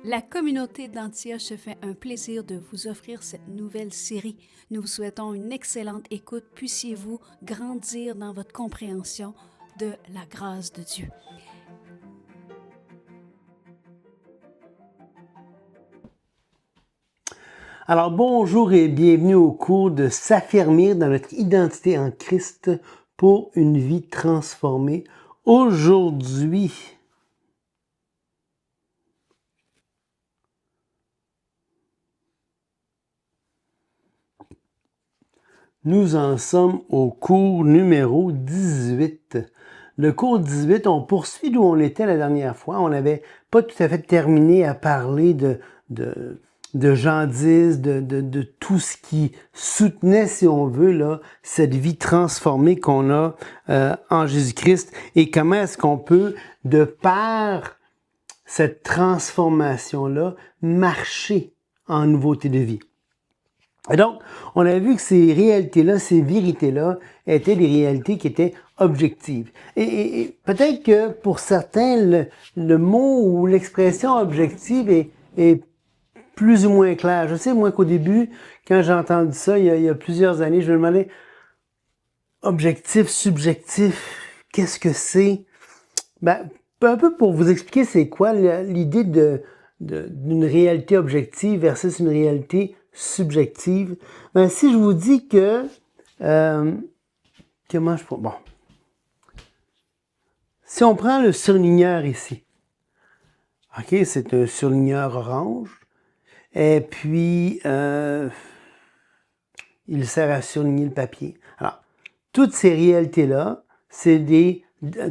La communauté d'Antioche se fait un plaisir de vous offrir cette nouvelle série. Nous vous souhaitons une excellente écoute. Puissiez-vous grandir dans votre compréhension de la grâce de Dieu. Alors bonjour et bienvenue au cours de s'affirmer dans notre identité en Christ pour une vie transformée. Aujourd'hui, nous en sommes au cours numéro 18. Le cours 18, on poursuit d'où on était la dernière fois. On n'avait pas tout à fait terminé à parler de Jean 10, de tout ce qui soutenait, si on veut, là, cette vie transformée qu'on a en Jésus-Christ et comment est-ce qu'on peut, de par cette transformation-là, marcher en nouveauté de vie. Et donc, on a vu que ces réalités-là, ces vérités-là, étaient des réalités qui étaient objectives. Et peut-être que pour certains, le mot ou l'expression objective est plus ou moins clair. Je sais, moi, qu'au début, quand j'ai entendu ça, il y a plusieurs années, je me demandais, objectif, subjectif, qu'est-ce que c'est? Ben, un peu pour vous expliquer c'est quoi l'idée d'une réalité objective versus une réalité subjective. Ben, si je vous dis que, comment je peux, bon. Si on prend le surligneur ici, ok, c'est un surligneur orange, et puis, il sert à surligner le papier. Alors, toutes ces réalités-là,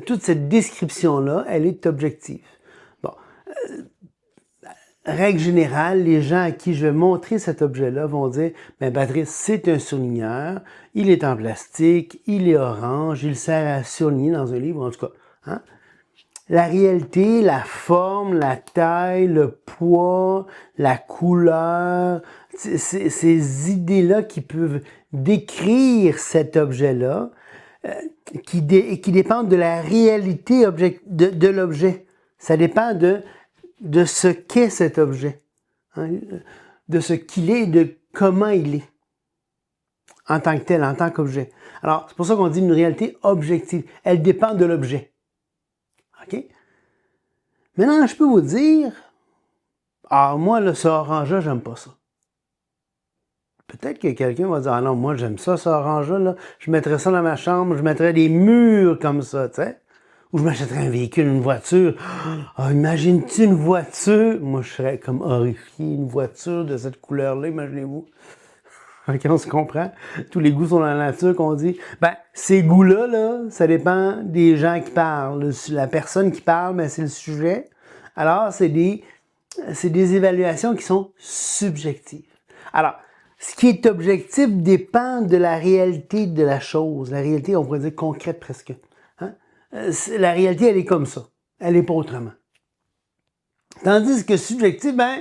toute cette description-là, elle est objective. Bon. Règle générale, les gens à qui je vais montrer cet objet-là vont dire, ben Patrice, c'est un surligneur, il est en plastique, il est orange, il sert à surligner dans un livre, en tout cas. Hein? La réalité, la forme, la taille, le poids, la couleur, ces idées-là qui peuvent décrire cet objet-là, qui dépendent de la réalité de l'objet. Ça dépend de ce qu'est cet objet, hein, de ce qu'il est et de comment il est en tant que tel, en tant qu'objet. Alors, c'est pour ça qu'on dit une réalité objective. Elle dépend de l'objet. OK? Maintenant, je peux vous dire, moi, là, ce orange-là, j'aime pas ça. Peut-être que quelqu'un va dire, ah non, moi, j'aime ça, ce orange-là, là. Je mettrais ça dans ma chambre, je mettrais des murs comme ça, tu sais. Ou je m'achèterais un véhicule, une voiture. Ah, imagine-tu une voiture? Moi, je serais comme horrifié. Une voiture de cette couleur-là, imaginez-vous. OK, on se comprend. Tous les goûts sont dans la nature, qu'on dit. Ben, ces goûts-là, là, ça dépend des gens qui parlent. La personne qui parle, ben, c'est le sujet. Alors, c'est des évaluations qui sont subjectives. Alors, ce qui est objectif dépend de la réalité de la chose. La réalité, on pourrait dire concrète presque. Hein? La réalité, elle est comme ça. Elle n'est pas autrement. Tandis que subjectif, ben,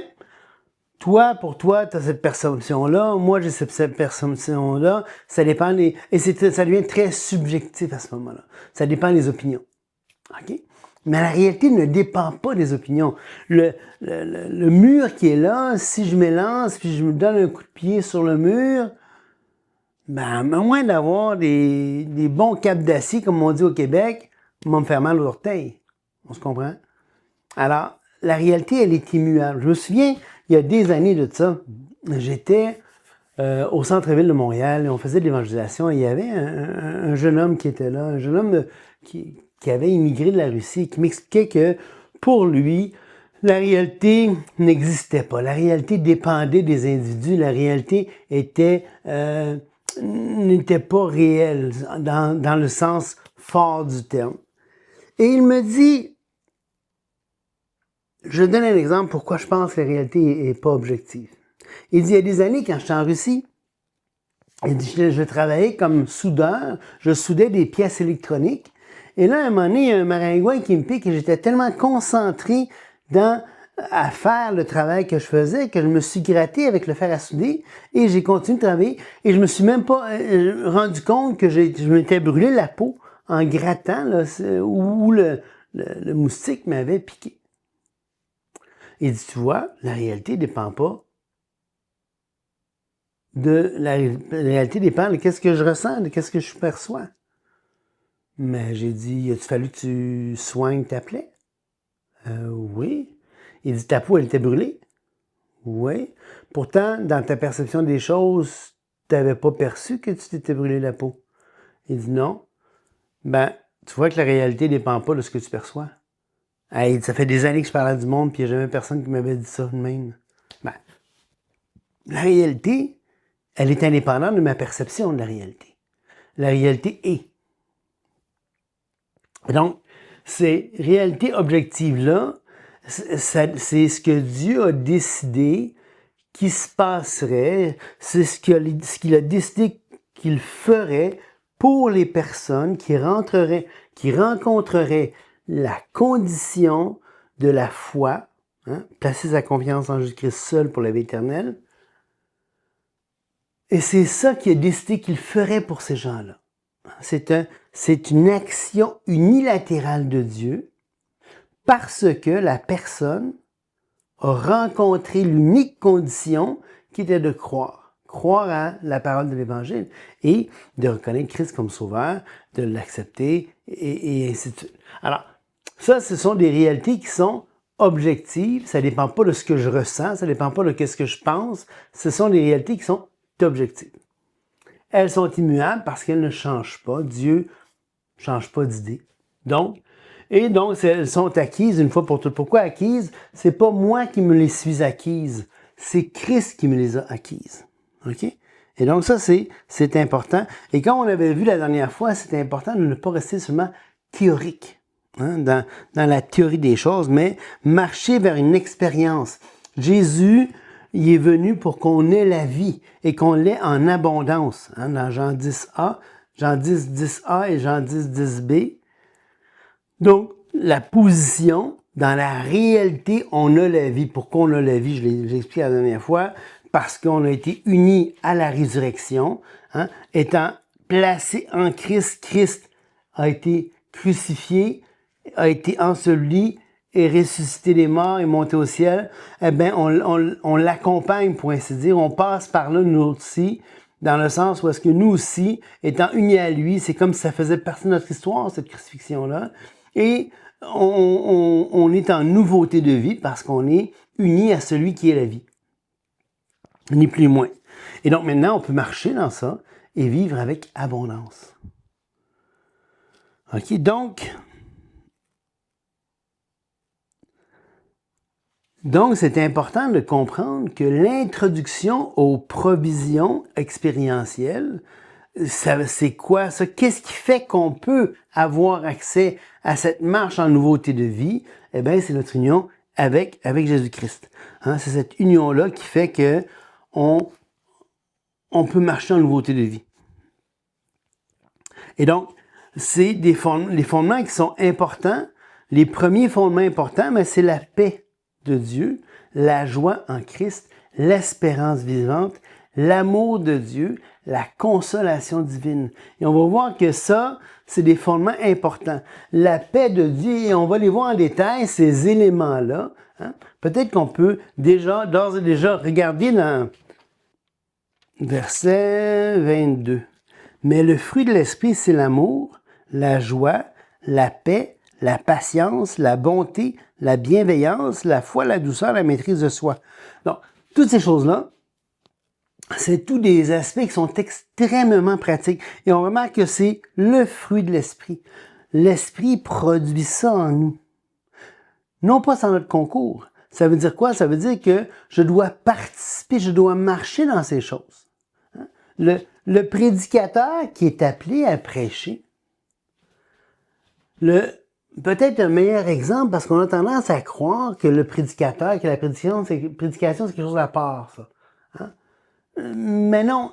pour toi, tu as cette perception-là. Moi, j'ai cette perception-là. Ça dépend et ça devient très subjectif à ce moment-là. Ça dépend des opinions. OK? Mais la réalité ne dépend pas des opinions. Le mur qui est là, si je m'élance puis je me donne un coup de pied sur le mur, ben, à moins d'avoir des bons câbles d'acier, comme on dit au Québec, on va me faire mal aux orteils. On se comprend? Alors, la réalité, elle est immuable. Je me souviens, il y a des années de ça, j'étais au centre-ville de Montréal et on faisait de l'évangélisation et il y avait un jeune homme qui était là, un jeune homme qui avait immigré de la Russie, qui m'expliquait que pour lui, la réalité n'existait pas. La réalité dépendait des individus. La réalité n'était pas réelle dans le sens fort du terme. Et il me dit, je donne un exemple pourquoi je pense que la réalité n'est pas objective. Il dit, il y a des années, quand j'étais en Russie, il dit, je travaillais comme soudeur, je soudais des pièces électroniques. Et là, à un moment donné, il y a un maringouin qui me pique et j'étais tellement concentré à faire le travail que je faisais que je me suis gratté avec le fer à souder et j'ai continué de travailler et je me suis même pas rendu compte que je m'étais brûlé la peau en grattant là, où le moustique m'avait piqué. Il dit, tu vois, la réalité ne dépend pas la réalité dépend de qu'est-ce que je ressens, de qu'est-ce que je perçois. Mais j'ai dit, a-t-il fallu que tu soignes ta plaie? Oui. Il dit, ta peau, elle était brûlée? Oui. Pourtant, dans ta perception des choses, tu n'avais pas perçu que tu t'étais brûlé la peau. Il dit, non. Ben, tu vois que la réalité ne dépend pas de ce que tu perçois. Hey, ça fait des années que je parlais du monde, puis il n'y a jamais personne qui m'avait dit ça de même. Ben, la réalité, elle est indépendante de ma perception de la réalité. La réalité est. Donc, ces réalités objectives-là, c'est ce que Dieu a décidé qui se passerait, c'est ce qu'il a décidé qu'il ferait pour les personnes qui rencontreraient la condition de la foi, placer sa confiance en Jésus-Christ seul pour la vie éternelle. Et c'est ça qu'il a décidé qu'il ferait pour ces gens-là. C'est une action unilatérale de Dieu parce que la personne a rencontré l'unique condition qui était de croire. Croire à la parole de l'Évangile et de reconnaître Christ comme sauveur, de l'accepter et ainsi de suite. Alors, ça, ce sont des réalités qui sont objectives. Ça ne dépend pas de ce que je ressens, ça ne dépend pas de ce que je pense. Ce sont des réalités qui sont objectives. Elles sont immuables parce qu'elles ne changent pas. Dieu ne change pas d'idée. Donc, elles sont acquises une fois pour toutes. Pourquoi acquises? C'est pas moi qui me les suis acquises. C'est Christ qui me les a acquises. OK? Et donc, ça, c'est important. Et comme on avait vu la dernière fois, c'est important de ne pas rester seulement théorique, dans la théorie des choses, mais marcher vers une expérience. Jésus, il est venu pour qu'on ait la vie et qu'on l'ait en abondance. Dans Jean 10a, Jean 10, 10a et Jean 10, 10b. Donc, la position, dans la réalité, on a la vie. Pourquoi on a la vie? Je l'ai expliqué la dernière fois. Parce qu'on a été unis à la résurrection, étant placé en Christ. Christ a été crucifié, a été enseveli et ressuscité des morts et monté au ciel. Eh bien, on l'accompagne, pour ainsi dire. On passe par là, nous aussi, dans le sens où est-ce que nous aussi, étant unis à lui, c'est comme si ça faisait partie de notre histoire, cette crucifixion-là. Et on est en nouveauté de vie parce qu'on est unis à celui qui est la vie. Ni plus ni moins. Et donc maintenant, on peut marcher dans ça et vivre avec abondance. OK? Donc, c'est important de comprendre que l'introduction aux provisions expérientielles, c'est quoi ça? Qu'est-ce qui fait qu'on peut avoir accès à cette marche en nouveauté de vie? Eh bien, c'est notre union avec Jésus-Christ. C'est cette union-là qui fait que on peut marcher en nouveauté de vie. Et donc, c'est les fondements qui sont importants. Les premiers fondements importants, mais c'est la paix de Dieu, la joie en Christ, l'espérance vivante, l'amour de Dieu, la consolation divine. Et on va voir que ça, c'est des fondements importants. La paix de Dieu, et on va les voir en détail, ces éléments-là. Peut-être qu'on peut d'ores et déjà regarder dans verset 22. Mais le fruit de l'esprit, c'est l'amour, la joie, la paix, la patience, la bonté, la bienveillance, la foi, la douceur, la maîtrise de soi. Donc, toutes ces choses-là, c'est tous des aspects qui sont extrêmement pratiques. Et on remarque que c'est le fruit de l'esprit. L'esprit produit ça en nous. Non pas sans notre concours. Ça veut dire quoi? Ça veut dire que je dois participer, je dois marcher dans ces choses. Le prédicateur qui est appelé à prêcher, peut-être un meilleur exemple, parce qu'on a tendance à croire que le prédicateur, que la prédication, c'est quelque chose à part, ça. Mais non,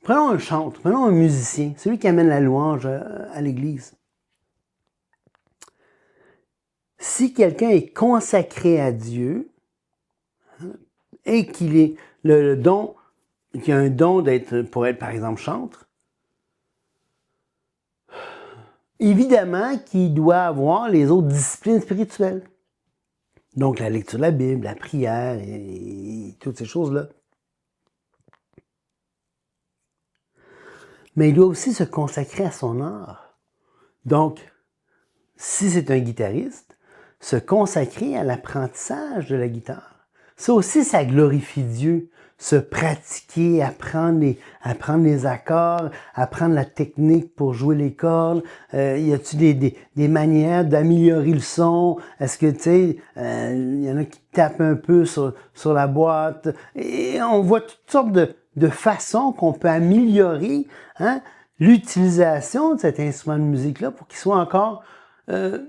prenons un chantre, prenons un musicien, celui qui amène la louange à l'église. Si quelqu'un est consacré à Dieu, et qu'il ait le don, qu'il a un don pour être, par exemple, chantre, évidemment qu'il doit avoir les autres disciplines spirituelles. Donc, la lecture de la Bible, la prière et toutes ces choses-là. Mais il doit aussi se consacrer à son art. Donc, si c'est un guitariste, se consacrer à l'apprentissage de la guitare. Ça aussi, ça glorifie Dieu. Se pratiquer, apprendre les accords, apprendre la technique pour jouer les cordes. Y a-t-il des manières d'améliorer le son? Est-ce que, tu sais, y en a qui tapent un peu sur la boîte? Et on voit toutes sortes de façons qu'on peut améliorer l'utilisation de cet instrument de musique-là pour qu'il soit encore... qu'il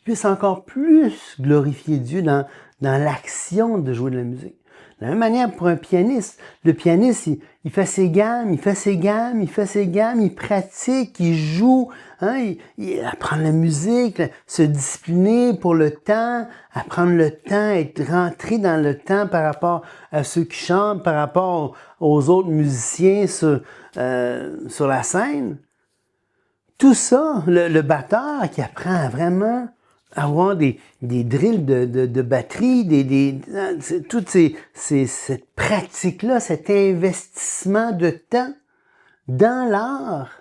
puisse encore plus glorifier Dieu dans l'action de jouer de la musique. De la même manière, pour un pianiste, le pianiste, il fait ses gammes, il pratique, il joue, il apprend la musique, se discipliner pour le temps, apprendre le temps, être rentré dans le temps par rapport à ceux qui chantent, par rapport aux autres musiciens sur la scène. Tout ça, le batteur qui apprend à vraiment avoir des drills de batterie, toute cette pratique-là, cet investissement de temps dans l'art,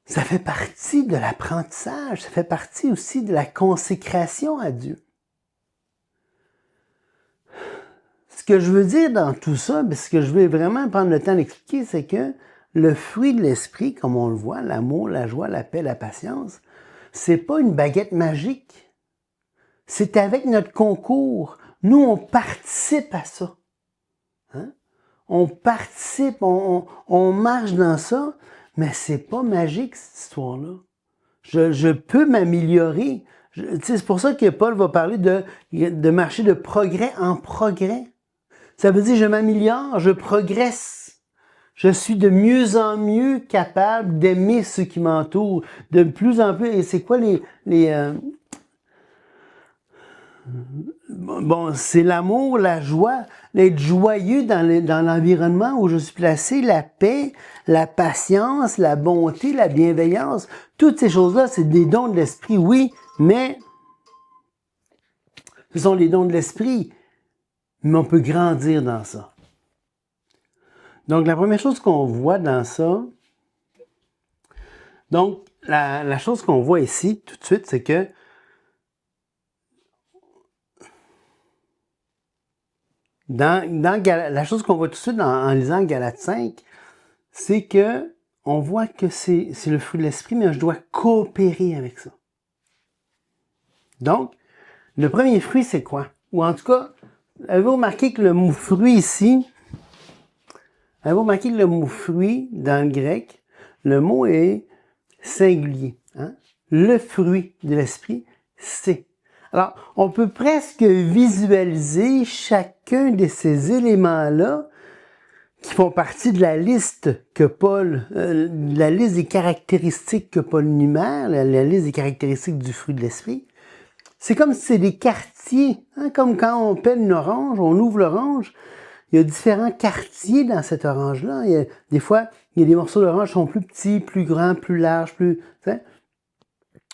ça fait partie de l'apprentissage, ça fait partie aussi de la consécration à Dieu. Ce que je veux dire dans tout ça, ce que je veux vraiment prendre le temps d'expliquer, c'est que le fruit de l'esprit, comme on le voit, l'amour, la joie, la paix, la patience, c'est pas une baguette magique. C'est avec notre concours. Nous, on participe à ça. On participe, on marche dans ça, mais c'est pas magique, cette histoire-là. Je peux m'améliorer. C'est pour ça que Paul va parler de marcher de progrès en progrès. Ça veut dire je m'améliore, je progresse. Je suis de mieux en mieux capable d'aimer ceux qui m'entourent. De plus en plus, et c'est quoi Bon, c'est l'amour, la joie, d'être joyeux dans l'environnement où je suis placé, la paix, la patience, la bonté, la bienveillance. Toutes ces choses-là, c'est des dons de l'esprit, oui, mais ce sont les dons de l'esprit. Mais on peut grandir dans ça. Donc, la première chose qu'on voit dans ça, donc, la chose qu'on voit ici, tout de suite, c'est que la chose qu'on voit tout de suite en lisant Galates 5, c'est que on voit que c'est le fruit de l'esprit, mais je dois coopérer avec ça. Donc, le premier fruit, c'est quoi? Ou en tout cas, avez-vous remarqué que le mot fruit ici, avez-vous remarqué que le mot fruit, dans le grec, le mot est singulier. Le fruit de l'esprit, c'est. Alors, on peut presque visualiser chacun de ces éléments-là qui font partie de la liste que Paul, la liste des caractéristiques que Paul numère, la liste des caractéristiques du fruit de l'esprit. C'est comme si c'est des quartiers, comme quand on pèle une orange, on ouvre l'orange, il y a différents quartiers dans cette orange-là. Des fois, il y a des morceaux d'orange qui sont plus petits, plus grands, plus larges,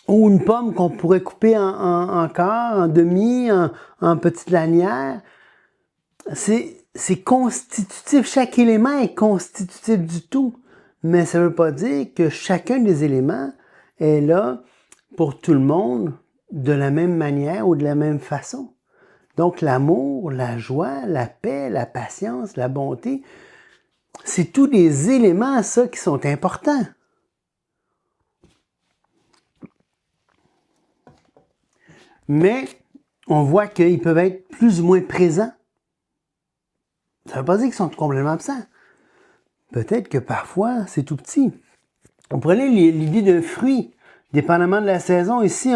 ou une pomme qu'on pourrait couper en quart, en demi, en petites lanières. C'est constitutif. Chaque élément est constitutif du tout. Mais ça ne veut pas dire que chacun des éléments est là pour tout le monde de la même manière ou de la même façon. Donc, l'amour, la joie, la paix, la patience, la bonté, c'est tous des éléments, ça, qui sont importants. Mais on voit qu'ils peuvent être plus ou moins présents. Ça ne veut pas dire qu'ils sont complètement absents. Peut-être que parfois, c'est tout petit. On prenait l'idée d'un fruit. Dépendamment de la saison, ici,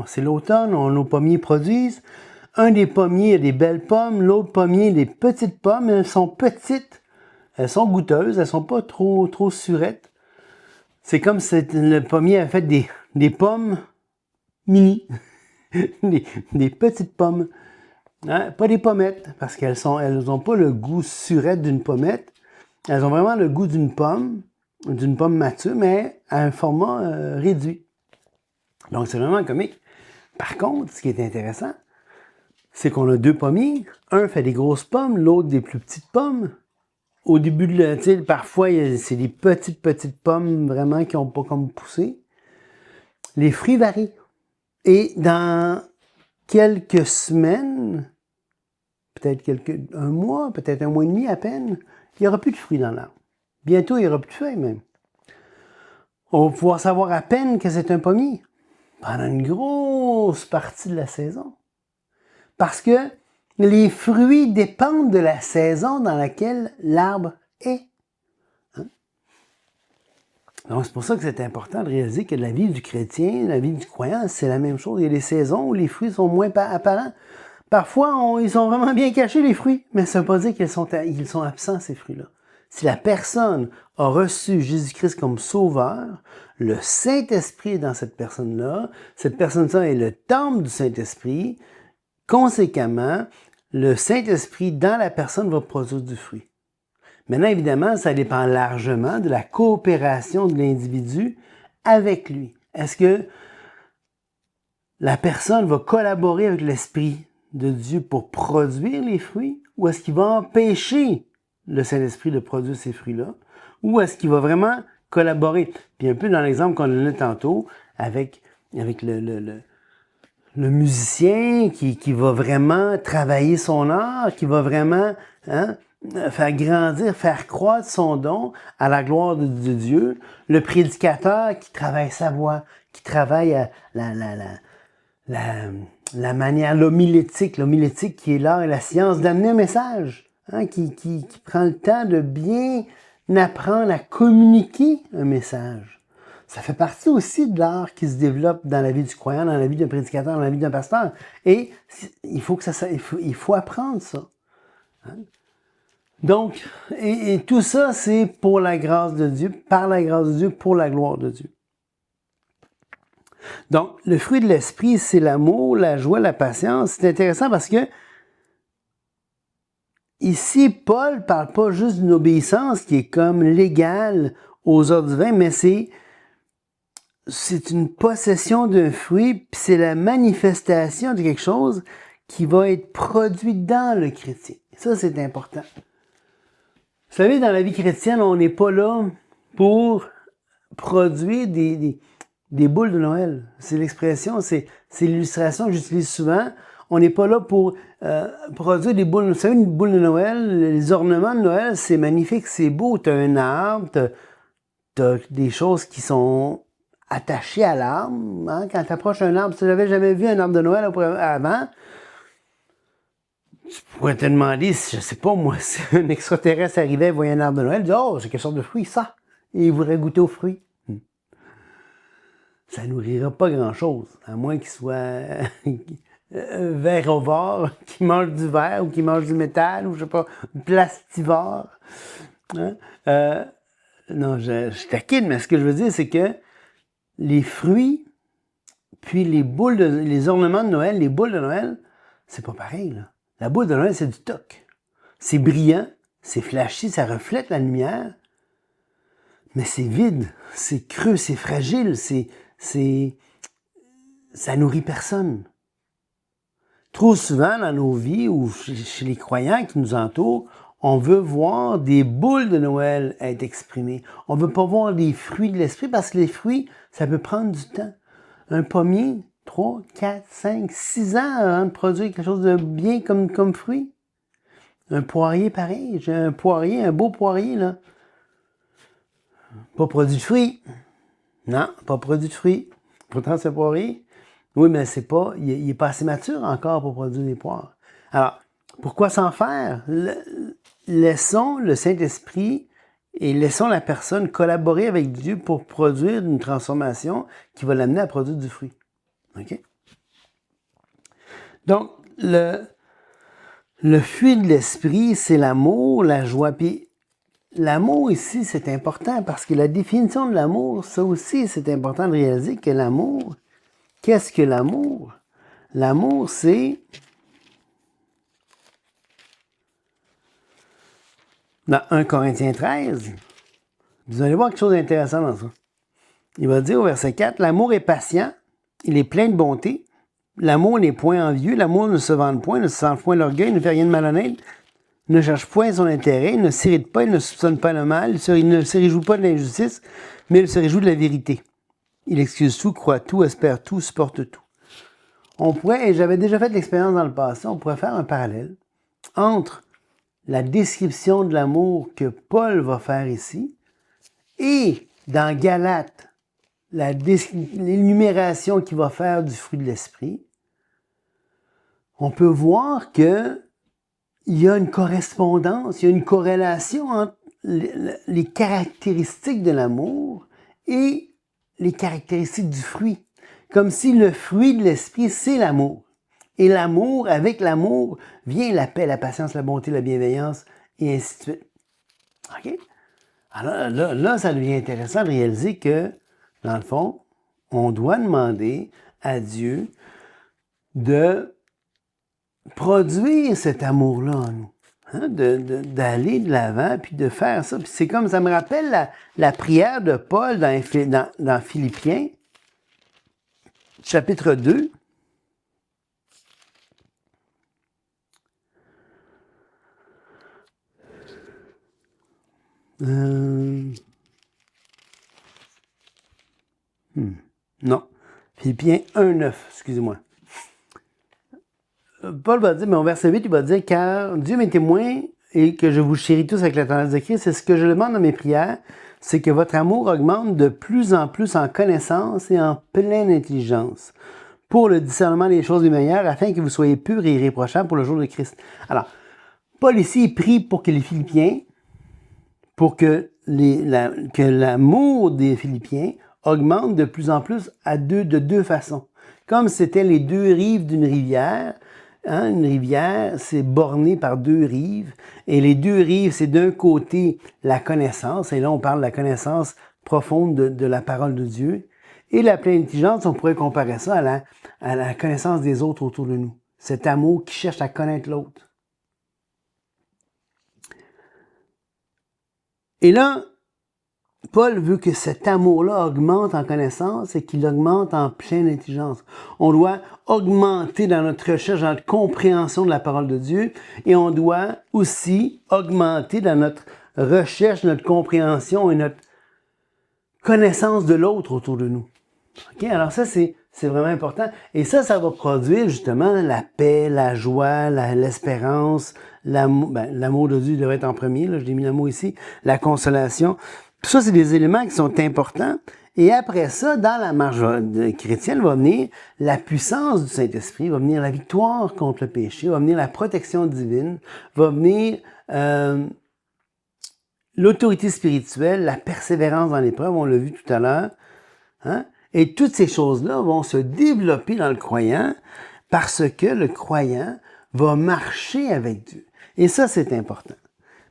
c'est l'automne, nos pommiers produisent. Un des pommiers a des belles pommes, l'autre pommier a des petites pommes. Elles sont petites, elles sont goûteuses, elles ne sont pas trop surettes. C'est comme si le pommier a fait des pommes mini, des petites pommes. Pas des pommettes, parce qu'elles n'ont pas le goût surette d'une pommette. Elles ont vraiment le goût d'une pomme mature, mais à un format réduit. Donc, c'est vraiment comique. Par contre, ce qui est intéressant, c'est qu'on a 2 pommiers. Un fait des grosses pommes, l'autre des plus petites pommes. Au début, tu sais, parfois, c'est des petites pommes vraiment qui n'ont pas comme poussé. Les fruits varient. Et dans quelques semaines, peut-être un mois, peut-être un mois et demi à peine, il n'y aura plus de fruits dans l'arbre. Bientôt, il n'y aura plus de feuilles même. On va pouvoir savoir à peine que c'est un pommier pendant une grosse partie de la saison. Parce que les fruits dépendent de la saison dans laquelle l'arbre est. Hein? Donc, c'est pour ça que c'est important de réaliser que la vie du chrétien, la vie du croyant, c'est la même chose. Il y a des saisons où les fruits sont moins apparents. Parfois, ils sont vraiment bien cachés, les fruits, mais ça ne veut pas dire qu'ils sont absents, ces fruits-là. Si la personne a reçu Jésus-Christ comme sauveur, le Saint-Esprit est dans cette personne-là est le temple du Saint-Esprit. Conséquemment, le Saint-Esprit dans la personne va produire du fruit. Maintenant, évidemment, ça dépend largement de la coopération de l'individu avec lui. Est-ce que la personne va collaborer avec l'Esprit de Dieu pour produire les fruits, ou est-ce qu'il va empêcher le Saint-Esprit de produire ces fruits-là, ou est-ce qu'il va vraiment collaborer? Puis un peu dans l'exemple qu'on donnait tantôt, avec le musicien qui va vraiment travailler son art, qui va vraiment faire grandir, faire croître son don à la gloire de Dieu, le prédicateur qui travaille sa voix, qui travaille la manière, l'homilétique qui est l'art et la science d'amener un message, qui prend le temps de bien apprendre à communiquer un message. Ça fait partie aussi de l'art qui se développe dans la vie du croyant, dans la vie d'un prédicateur, dans la vie d'un pasteur. Et il faut apprendre ça. Hein? Donc, et tout ça, c'est pour la grâce de Dieu, par la grâce de Dieu, pour la gloire de Dieu. Donc, le fruit de l'esprit, c'est l'amour, la joie, la patience. C'est intéressant parce que ici, Paul ne parle pas juste d'une obéissance qui est comme légale aux ordres divins, mais c'est une possession d'un fruit, puis c'est la manifestation de quelque chose qui va être produit dans le chrétien. Ça, c'est important. Vous savez, dans la vie chrétienne, on n'est pas là pour produire des boules de Noël. C'est l'expression, c'est l'illustration que j'utilise souvent. On n'est pas là pour produire des boules. Vous savez, une boule de Noël, les ornements de Noël, c'est magnifique, c'est beau. Tu as un arbre, tu as des choses qui sont attachées à l'arbre. Hein? Quand tu approches un arbre, si tu n'avais jamais vu un arbre de Noël avant, tu pourrais te demander, je sais pas moi, si un extraterrestre arrivait et voyait un arbre de Noël, il dit « Oh, c'est quelle sorte de fruit, ça? » Et il voudrait goûter aux fruits. Ça nourrira pas grand-chose, à moins qu'il soit verrovore, qui mange du verre ou qui mange du métal, ou je sais pas, plastivore. Hein? Non, je taquine, mais ce que je veux dire, c'est que les fruits, puis les ornements de Noël, les boules de Noël, c'est pas pareil, là. La boule de Noël, c'est du toc. C'est brillant, c'est flashy, ça reflète la lumière, mais c'est vide, c'est creux, c'est fragile, ça nourrit personne. Trop souvent dans nos vies ou chez les croyants qui nous entourent, on veut voir des boules de Noël être exprimées. On veut pas voir des fruits de l'esprit parce que les fruits, ça peut prendre du temps. Un pommier, 3, 4, 5, 6 ans avant de produire quelque chose de bien comme fruit. Un poirier pareil. J'ai un beau poirier, là. Pas produit de fruits. Non, pas produit de fruits. Pourtant, c'est un poirier. Oui, mais il n'est pas assez mature encore pour produire des poires. Alors, pourquoi s'en faire? Laissons le Saint-Esprit et laissons la personne collaborer avec Dieu pour produire une transformation qui va l'amener à produire du fruit. OK? Donc, le fruit de l'esprit, c'est l'amour, la joie. Puis, l'amour ici, c'est important parce que la définition de l'amour, ça aussi, c'est important de réaliser que l'amour, qu'est-ce que l'amour? L'amour, c'est... Dans 1 Corinthiens 13, vous allez voir quelque chose d'intéressant dans ça. Il va dire au verset 4, « L'amour est patient, il est plein de bonté, L'amour n'est point envieux, l'amour ne se vante point, ne se sent point l'orgueil, ne fait rien de malhonnête, ne cherche point son intérêt, ne s'irrite pas, il ne soupçonne pas le mal, il ne se réjouit pas de l'injustice, mais il se réjouit de la vérité. Il excuse tout, croit tout, espère tout, supporte tout. On pourrait, et j'avais déjà fait l'expérience dans le passé, on pourrait faire un parallèle entre la description de l'amour que Paul va faire ici et dans Galates, l'énumération qu'il va faire du fruit de l'esprit. On peut voir que il y a une correspondance, il y a une corrélation entre les caractéristiques de l'amour et les caractéristiques du fruit. Comme si le fruit de l'esprit, c'est l'amour. Et l'amour, avec l'amour, vient la paix, la patience, la bonté, la bienveillance, et ainsi de suite. OK? Alors là, ça devient intéressant de réaliser que, dans le fond, on doit demander à Dieu de produire cet amour-là en nous. Hein? D'aller de l'avant, puis de faire ça. Puis c'est comme, ça me rappelle la prière de Paul dans Philippiens, chapitre 2. Non. Philippiens 1,9, excusez-moi. Paul va dire, mais au verset 8, il va dire, car Dieu m'est témoin et que je vous chéris tous avec la tendresse de Christ, c'est ce que je demande dans mes prières, c'est que votre amour augmente de plus en plus en connaissance et en pleine intelligence, pour le discernement des choses les meilleures, afin que vous soyez purs et irréprochables pour le jour de Christ. Alors, Paul ici, il prie pour que les Philippiens, pour que l'amour des Philippiens augmente de plus en plus de deux façons. Comme c'était les deux rives d'une rivière, hein, une rivière, c'est borné par deux rives, et les deux rives, c'est d'un côté la connaissance, et là on parle de la connaissance profonde de la parole de Dieu, et la pleine intelligence, on pourrait comparer ça à la connaissance des autres autour de nous. Cet amour qui cherche à connaître l'autre. Et là, Paul veut que cet amour-là augmente en connaissance et qu'il augmente en pleine intelligence. On doit augmenter dans notre recherche, dans notre compréhension de la parole de Dieu, et on doit aussi augmenter dans notre recherche, notre compréhension et notre connaissance de l'autre autour de nous. OK? Alors ça, c'est vraiment important. Et ça va produire justement la paix, la joie, l'espérance, l'amour de Dieu devrait être en premier, là, je l'ai mis l'amour ici, la consolation. Tout ça, c'est des éléments qui sont importants. Et après ça, dans la marche chrétienne, va venir la puissance du Saint-Esprit, va venir la victoire contre le péché, va venir la protection divine, va venir l'autorité spirituelle, la persévérance dans l'épreuve, on l'a vu tout à l'heure. Hein? Et toutes ces choses-là vont se développer dans le croyant parce que le croyant va marcher avec Dieu. Et ça, c'est important.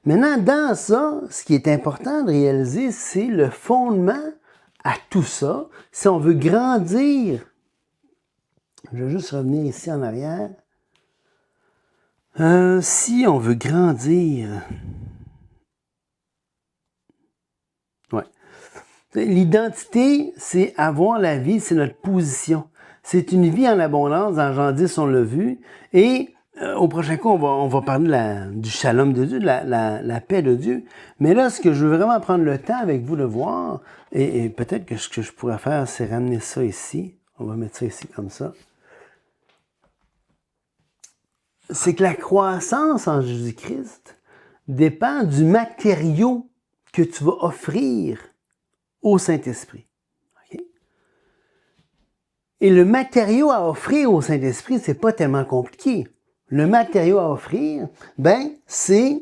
Maintenant, dans ça, ce qui est important de réaliser, c'est le fondement à tout ça. Si on veut grandir, je vais juste revenir ici en arrière. Si on veut grandir, ouais. L'identité, c'est avoir la vie, c'est notre position. C'est une vie en abondance, dans Jean 10, on l'a vu. Et au prochain coup, on va parler du shalom de Dieu, de la paix de Dieu. Mais là, ce que je veux vraiment prendre le temps avec vous de voir, et peut-être que ce que je pourrais faire, c'est ramener ça ici. On va mettre ça ici comme ça. C'est que la croissance en Jésus-Christ dépend du matériau que tu vas offrir au Saint-Esprit. Okay? Et le matériau à offrir au Saint-Esprit, c'est pas tellement compliqué. Le matériau à offrir, c'est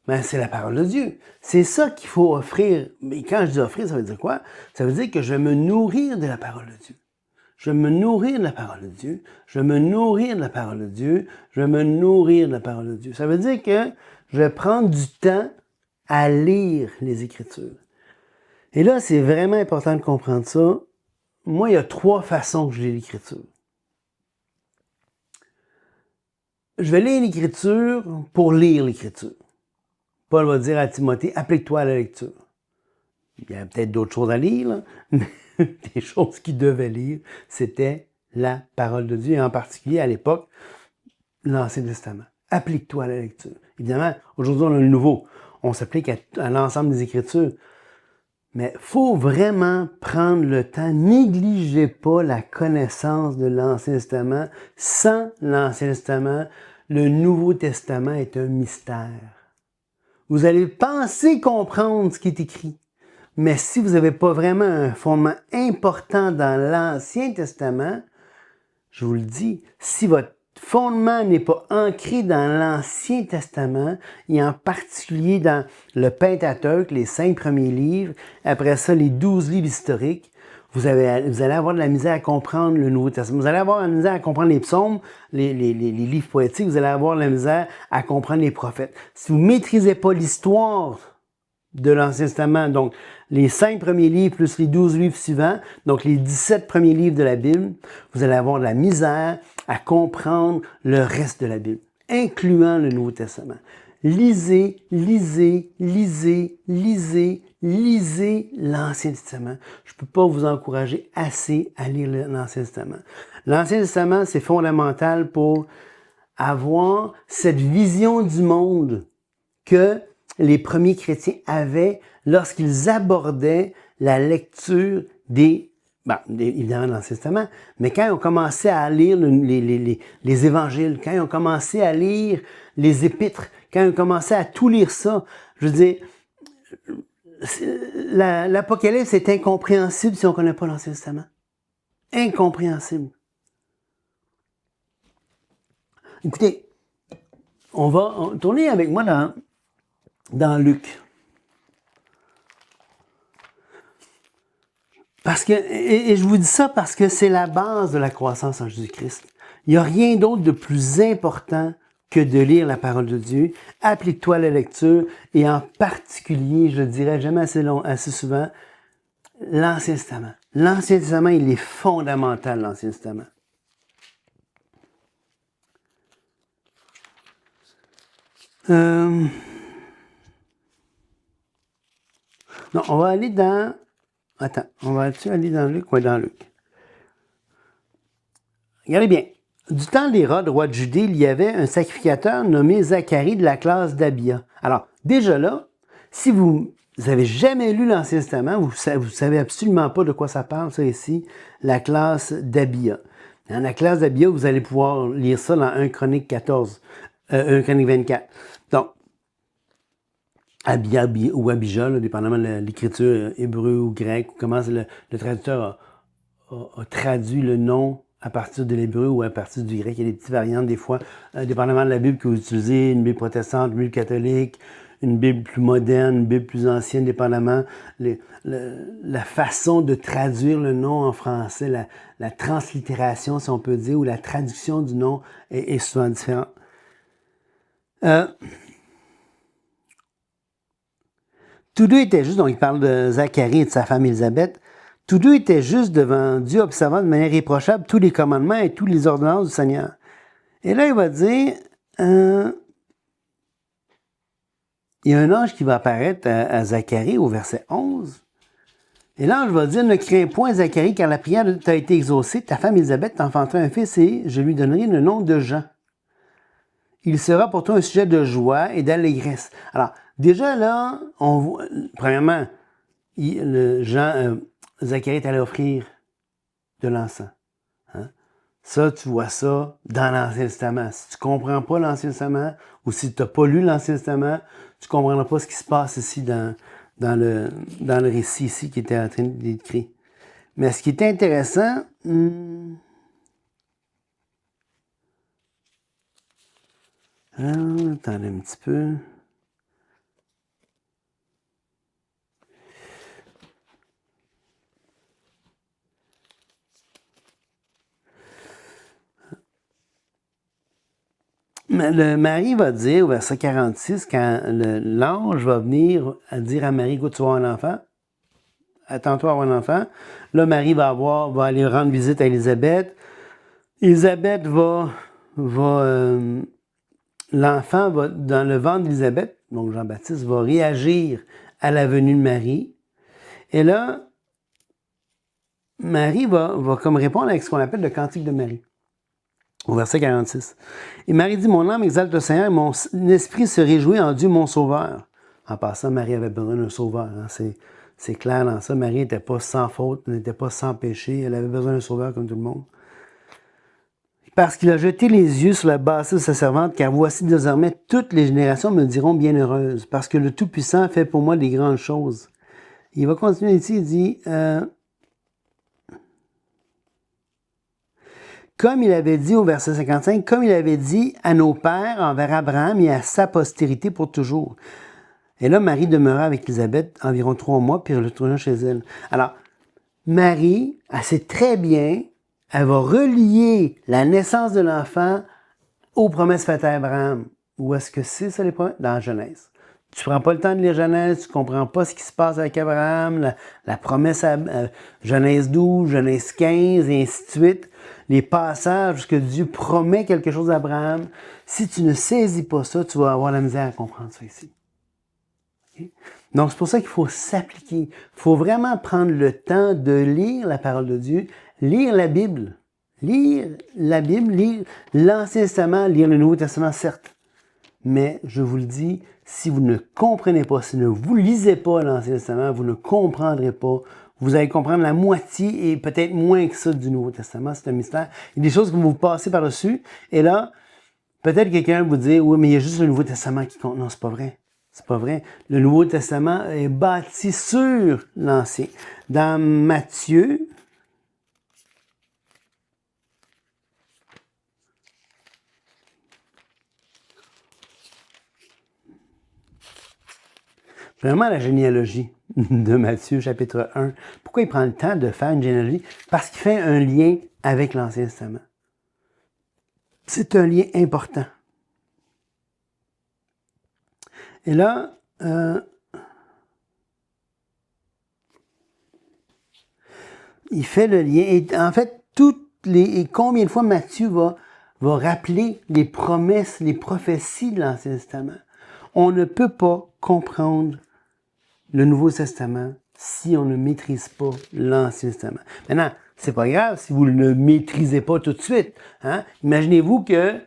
la parole de Dieu. C'est ça qu'il faut offrir. Mais quand je dis offrir, ça veut dire quoi? Ça veut dire que je vais me nourrir de la parole de Dieu. Je vais me nourrir de la parole de Dieu. Je vais me nourrir de la parole de Dieu. Je vais me nourrir de la parole de Dieu. Ça veut dire que je vais prendre du temps à lire les Écritures. Et là, c'est vraiment important de comprendre ça. Moi, il y a 3 façons que je lis l'Écriture. Je vais lire l'Écriture pour lire l'Écriture. Paul va dire à Timothée, applique-toi à la lecture. Il y a peut-être d'autres choses à lire, là, mais des choses qu'il devait lire, c'était la parole de Dieu, et en particulier à l'époque, l'Ancien Testament. Applique-toi à la lecture. Évidemment, aujourd'hui, on a le nouveau. On s'applique à l'ensemble des Écritures. Mais il faut vraiment prendre le temps. Négligez pas la connaissance de l'Ancien Testament. Sans l'Ancien Testament, le Nouveau Testament est un mystère. Vous allez penser comprendre ce qui est écrit. Mais si vous n'avez pas vraiment un fondement important dans l'Ancien Testament, je vous le dis, si votre fondement n'est pas ancré dans l'Ancien Testament, et en particulier dans le Pentateuque, les 5 premiers livres, après ça, les 12 livres historiques, vous allez avoir de la misère à comprendre le Nouveau Testament. Vous allez avoir de la misère à comprendre les psaumes, les livres poétiques, vous allez avoir de la misère à comprendre les prophètes. Si vous ne maîtrisez pas l'histoire de l'Ancien Testament, donc les 5 premiers livres plus les 12 livres suivants, donc les 17 premiers livres de la Bible, vous allez avoir de la misère à comprendre le reste de la Bible, incluant le Nouveau Testament. Lisez, lisez, lisez, lisez, lisez l'Ancien Testament. Je ne peux pas vous encourager assez à lire l'Ancien Testament. L'Ancien Testament, c'est fondamental pour avoir cette vision du monde que les premiers chrétiens avaient lorsqu'ils abordaient la lecture évidemment dans l'Ancien Testament, mais quand ils ont commencé à lire les évangiles, quand ils ont commencé à lire les épîtres, quand ils ont commencé à tout lire ça, je veux dire, l'Apocalypse est incompréhensible si on ne connaît pas l'Ancien Testament. Incompréhensible. Écoutez, on va tourner avec moi dans Luc. Parce que, et je vous dis ça parce que c'est la base de la croissance en Jésus-Christ. Il n'y a rien d'autre de plus important que de lire la parole de Dieu. Applique-toi à la lecture et en particulier, je dirais jamais assez souvent, l'Ancien Testament. L'Ancien Testament, il est fondamental, l'Ancien Testament. Non, on va aller dans... Attends, on va-tu aller dans Luc? Oui, dans Luc. Regardez bien. Du temps d'Hérode, roi de Judée, il y avait un sacrificateur nommé Zacharie de la classe d'Abia. Alors, déjà là, si vous n'avez jamais lu l'Ancien Testament, vous savez absolument pas de quoi ça parle, ça ici, la classe d'Abia. Dans la classe d'Abia, vous allez pouvoir lire ça dans 1 Chronique 14, 1 Chronique 24. Donc, Abia ou Abijah, là, dépendamment de l'écriture hébreu ou grecque, ou comment le traducteur a traduit le nom à partir de l'hébreu ou à partir du grec. Il y a des petites variantes des fois, dépendamment de la Bible que vous utilisez, une Bible protestante, une Bible catholique, une Bible plus moderne, une Bible plus ancienne, dépendamment la façon de traduire le nom en français, la translittération, si on peut dire, ou la traduction du nom est souvent différente. Tous deux étaient justes, donc il parle de Zacharie et de sa femme Élisabeth. Tous deux étaient justes devant Dieu, observant de manière irréprochable tous les commandements et toutes les ordonnances du Seigneur. Et là, il va dire, il y a un ange qui va apparaître à Zacharie au verset 11. Et l'ange va dire, ne crains point Zacharie, car la prière t'a été exaucée. Ta femme Élisabeth t'enfantera un fils et je lui donnerai le nom de Jean. Il sera pour toi un sujet de joie et d'allégresse. Alors, déjà là, on voit, premièrement, Zacharie est allé offrir de l'encens. Hein? Ça, tu vois ça dans l'Ancien Testament. Si tu ne comprends pas l'Ancien Testament, ou si tu n'as pas lu l'Ancien Testament, tu ne comprendras pas ce qui se passe ici dans le récit ici qui était en train d'être écrit. Mais ce qui est intéressant, attendez un petit peu. Le mari va dire, au verset 46, quand l'ange va venir à dire à Marie, écoute, tu vas avoir un enfant, attends-toi à avoir un enfant. Là, Marie va aller rendre visite à Élisabeth. Élisabeth l'enfant va, dans le ventre d'Élisabeth, donc Jean-Baptiste, va réagir à la venue de Marie. Et là, Marie va comme répondre avec ce qu'on appelle le cantique de Marie, au verset 46. Et Marie dit, « Mon âme exalte le Seigneur, et mon esprit se réjouit en Dieu mon Sauveur. » En passant, Marie avait besoin d'un sauveur. Hein? C'est clair dans ça. Marie n'était pas sans faute, n'était pas sans péché. Elle avait besoin d'un sauveur comme tout le monde. Parce qu'il a jeté les yeux sur la bassesse de sa servante, car voici désormais toutes les générations me diront bienheureuse, parce que le Tout-Puissant fait pour moi des grandes choses. Il va continuer ici, il dit, comme il avait dit au verset 55, comme il avait dit à nos pères envers Abraham et à sa postérité pour toujours. Et là, Marie demeura avec Élisabeth environ 3 mois, puis elle retourna chez elle. Alors, Marie, elle sait très bien, elle va relier la naissance de l'enfant aux promesses faites à Abraham. Où est-ce que c'est, ça, les promesses? Dans Genèse. Tu prends pas le temps de lire Genèse, tu comprends pas ce qui se passe avec Abraham, la promesse à Genèse 12, Genèse 15, et ainsi de suite. Les passages que Dieu promet quelque chose à Abraham. Si tu ne saisis pas ça, tu vas avoir la misère à comprendre ça ici. Okay? Donc, c'est pour ça qu'il faut s'appliquer. Il faut vraiment prendre le temps de lire la parole de Dieu, lire la Bible. Lire la Bible, lire l'Ancien Testament, lire le Nouveau Testament, certes. Mais, je vous le dis, si vous ne comprenez pas, si vous ne lisez pas l'Ancien Testament, vous ne comprendrez pas. Vous allez comprendre la moitié et peut-être moins que ça du Nouveau Testament. C'est un mystère. Il y a des choses que vous passez par-dessus. Et là, peut-être quelqu'un vous dit, oui, mais il y a juste le Nouveau Testament qui compte. Non, c'est pas vrai. C'est pas vrai. Le Nouveau Testament est bâti sur l'Ancien. Dans Matthieu, vraiment la généalogie de Matthieu, chapitre 1. Pourquoi il prend le temps de faire une généalogie? Parce qu'il fait un lien avec l'Ancien Testament. C'est un lien important. Et là, il fait le lien. Et en fait, combien de fois Matthieu va rappeler les promesses, les prophéties de l'Ancien Testament. On ne peut pas comprendre le Nouveau Testament si on ne maîtrise pas l'Ancien Testament. Maintenant, c'est pas grave si vous ne le maîtrisez pas tout de suite. Hein? Imaginez-vous que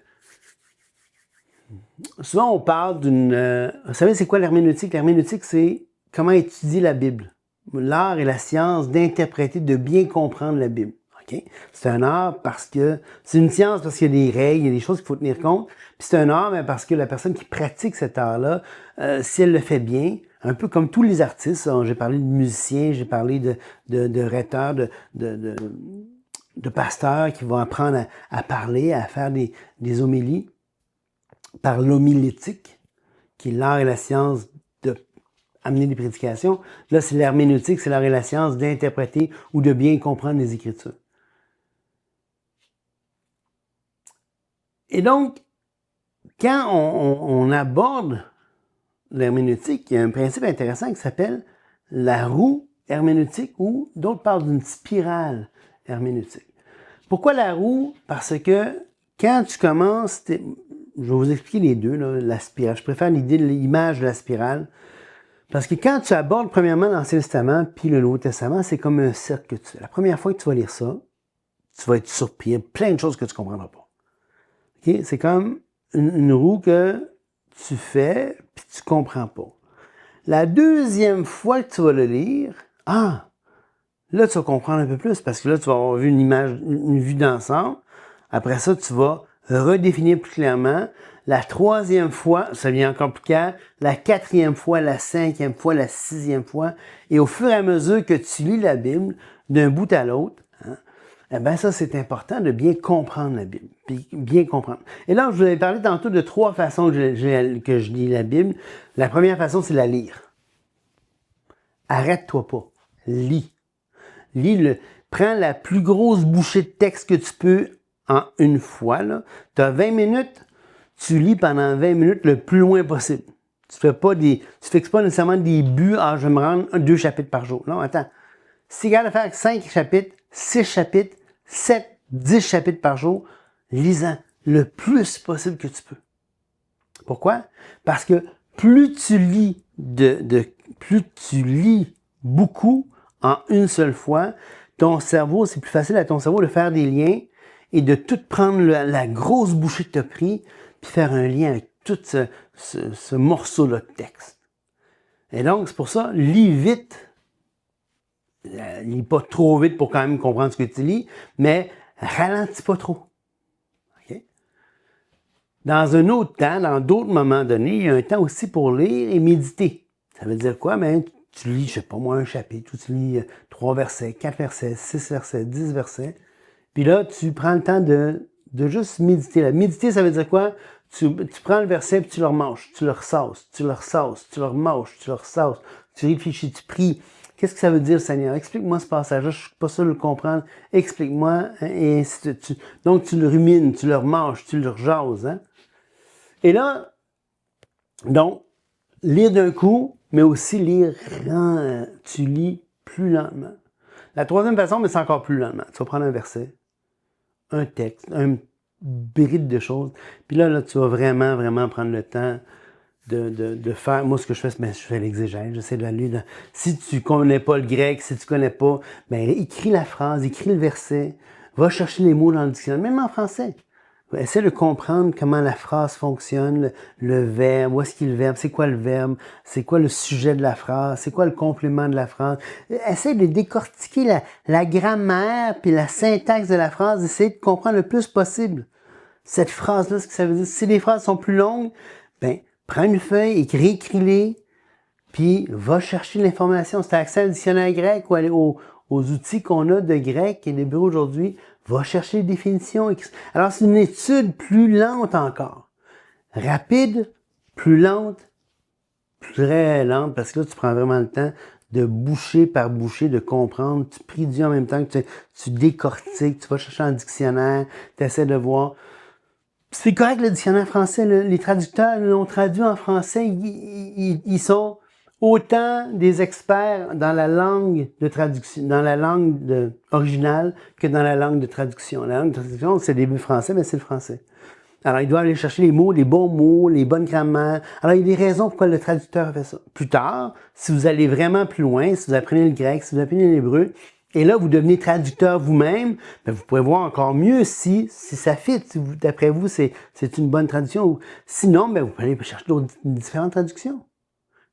souvent on parle d'une... vous savez, c'est quoi l'herméneutique? L'herméneutique, c'est comment étudier la Bible. L'art et la science d'interpréter, de bien comprendre la Bible. Okay? C'est un art parce que... C'est une science parce qu'il y a des règles, il y a des choses qu'il faut tenir compte. Puis c'est un art mais parce que la personne qui pratique cet art-là, si elle le fait bien, un peu comme tous les artistes, j'ai parlé de musiciens, j'ai parlé de rhéteurs, de pasteurs qui vont apprendre à parler, à faire des homélies par l'homilétique, qui est l'art et la science d'amener des prédications. Là, c'est l'herméneutique, c'est l'art et la science d'interpréter ou de bien comprendre les Écritures. Et donc, quand on aborde l'herméneutique, il y a un principe intéressant qui s'appelle la roue herméneutique ou d'autres parlent d'une spirale herméneutique. Pourquoi la roue? Parce que quand tu commences, je vais vous expliquer les deux, là, la spirale. Je préfère l'image de la spirale. Parce que quand tu abordes premièrement l'Ancien Testament puis le Nouveau Testament, c'est comme un cercle que tu fais. La première fois que tu vas lire ça, tu vas être surpris. Il y a plein de choses que tu ne comprendras pas. Okay? C'est comme une roue que tu fais puis tu ne comprends pas. La deuxième fois que tu vas le lire, là, tu vas comprendre un peu plus parce que là, tu vas avoir vu une vue d'ensemble. Après ça, tu vas redéfinir plus clairement. La troisième fois, ça devient encore plus clair. La quatrième fois, la cinquième fois, la sixième fois. Et au fur et à mesure que tu lis la Bible, d'un bout à l'autre, eh bien ça, c'est important de bien comprendre la Bible. Puis bien comprendre. Et là, je vous avais parlé tantôt de 3 façons que je lis la Bible. La première façon, c'est la lire. Arrête-toi pas. Lis. Prends la plus grosse bouchée de texte que tu peux en une fois. Tu as 20 minutes, tu lis pendant 20 minutes le plus loin possible. Tu fixes pas nécessairement des buts, je vais me rendre 2 chapitres par jour. Non, attends. Si tu as à faire 5 chapitres, 6 chapitres, 7, 10 chapitres par jour, lis-en le plus possible que tu peux. Pourquoi? Parce que plus tu lis beaucoup en une seule fois, ton cerveau, c'est plus facile à ton cerveau de faire des liens et de tout prendre la grosse bouchée que tu as pris, puis faire un lien avec tout ce morceau-là de texte. Et donc, c'est pour ça, lis vite. Lis pas trop vite pour quand même comprendre ce que tu lis, mais ralentis pas trop. Okay? Dans un autre temps, dans d'autres moments donnés, il y a un temps aussi pour lire et méditer. Ça veut dire quoi? Ben, tu lis, je sais pas moi, un chapitre, ou tu lis 3 versets, 4 versets, 6 versets, 10 versets. Puis là, tu prends le temps de juste méditer. Là. Méditer, ça veut dire quoi? Tu prends le verset puis tu le remâches, tu le ressasses, tu le ressasses, tu le remâches, tu le ressasses, tu réfléchis, tu pries. Qu'est-ce que ça veut dire, Seigneur? Explique-moi ce passage-là, je suis pas sûr de le comprendre. Explique-moi. Et ainsi de suite. Donc, tu le rumines, tu le remâches, tu le rejases. Hein? Et là, donc, lire d'un coup, mais aussi lire, tu lis plus lentement. La troisième façon, mais c'est encore plus lentement. Tu vas prendre un verset, un texte, un bride de choses. Puis là, tu vas vraiment, vraiment prendre le temps de faire. Moi, ce que je fais, c'est je fais l'exégèse. J'essaie de la lire. Si tu connais pas le grec, si tu connais pas, ben écris la phrase, écris le verset. Va chercher les mots dans le dictionnaire, même en français. Essaie de comprendre comment la phrase fonctionne, le verbe, où est-ce qu'il est le verbe, c'est quoi le verbe, c'est quoi le sujet de la phrase, c'est quoi le complément de la phrase. Essaie de décortiquer la grammaire puis la syntaxe de la phrase, essaie de comprendre le plus possible cette phrase-là, ce que ça veut dire. Si les phrases sont plus longues, ben prends une feuille, écris-les, puis va chercher l'information. Si tu as accès au dictionnaire grec ou aux outils qu'on a de grec et des bureaux aujourd'hui, va chercher les définitions. Alors, c'est une étude plus lente encore. Rapide, plus lente, très lente, parce que là, tu prends vraiment le temps de bouchée par bouchée, de comprendre. Tu pries Dieu en même temps que tu décortiques, tu vas chercher un dictionnaire, tu essaies de voir. C'est correct, le dictionnaire français, les traducteurs l'ont traduit en français, ils sont autant des experts dans la langue de traduction, dans la langue originale que dans la langue de traduction. La langue de traduction, c'est le début français, mais c'est le français. Alors, ils doivent aller chercher les mots, les bons mots, les bonnes grammaires. Alors, il y a des raisons pourquoi le traducteur a fait ça. Plus tard, si vous allez vraiment plus loin, si vous apprenez le grec, si vous apprenez l'hébreu, et là, vous devenez traducteur vous-même, ben vous pourrez voir encore mieux si ça fit, si d'après vous, c'est une bonne traduction. Sinon, ben vous pouvez aller chercher différentes traductions.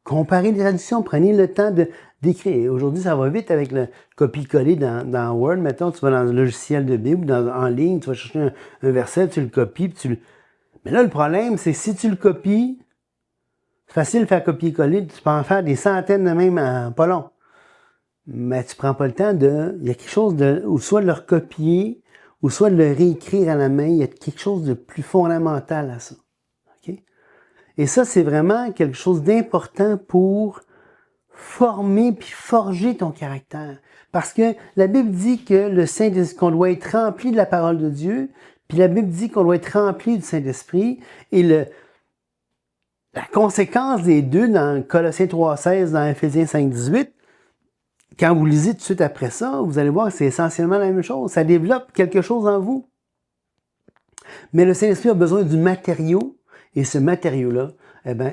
Comparez les traductions, prenez le temps d'écrire. Aujourd'hui, ça va vite avec le copier-coller dans Word. Mettons, tu vas dans un logiciel de Bible, en ligne, tu vas chercher un verset, tu le copies, Mais là, le problème, c'est que si tu le copies, c'est facile de faire copier-coller, tu peux en faire des centaines de même en pas long. Mais tu prends pas le temps il y a quelque chose ou soit de le recopier, ou soit de le réécrire à la main. Il y a quelque chose de plus fondamental à ça. Okay? Et ça, c'est vraiment quelque chose d'important pour former puis forger ton caractère. Parce que la Bible dit que qu'on doit être rempli de la parole de Dieu, puis la Bible dit qu'on doit être rempli du Saint-Esprit, et la conséquence des deux dans Colossiens 3,16, dans Éphésiens 5,18, quand vous lisez tout de suite après ça, vous allez voir que c'est essentiellement la même chose. Ça développe quelque chose en vous. Mais le Saint-Esprit a besoin du matériau, et ce matériau-là,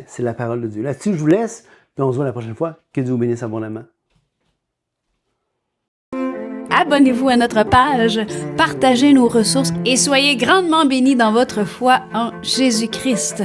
c'est la parole de Dieu. Là-dessus, je vous laisse, puis on se voit la prochaine fois. Que Dieu vous bénisse abondamment. Abonnez-vous à notre page, partagez nos ressources et soyez grandement bénis dans votre foi en Jésus-Christ.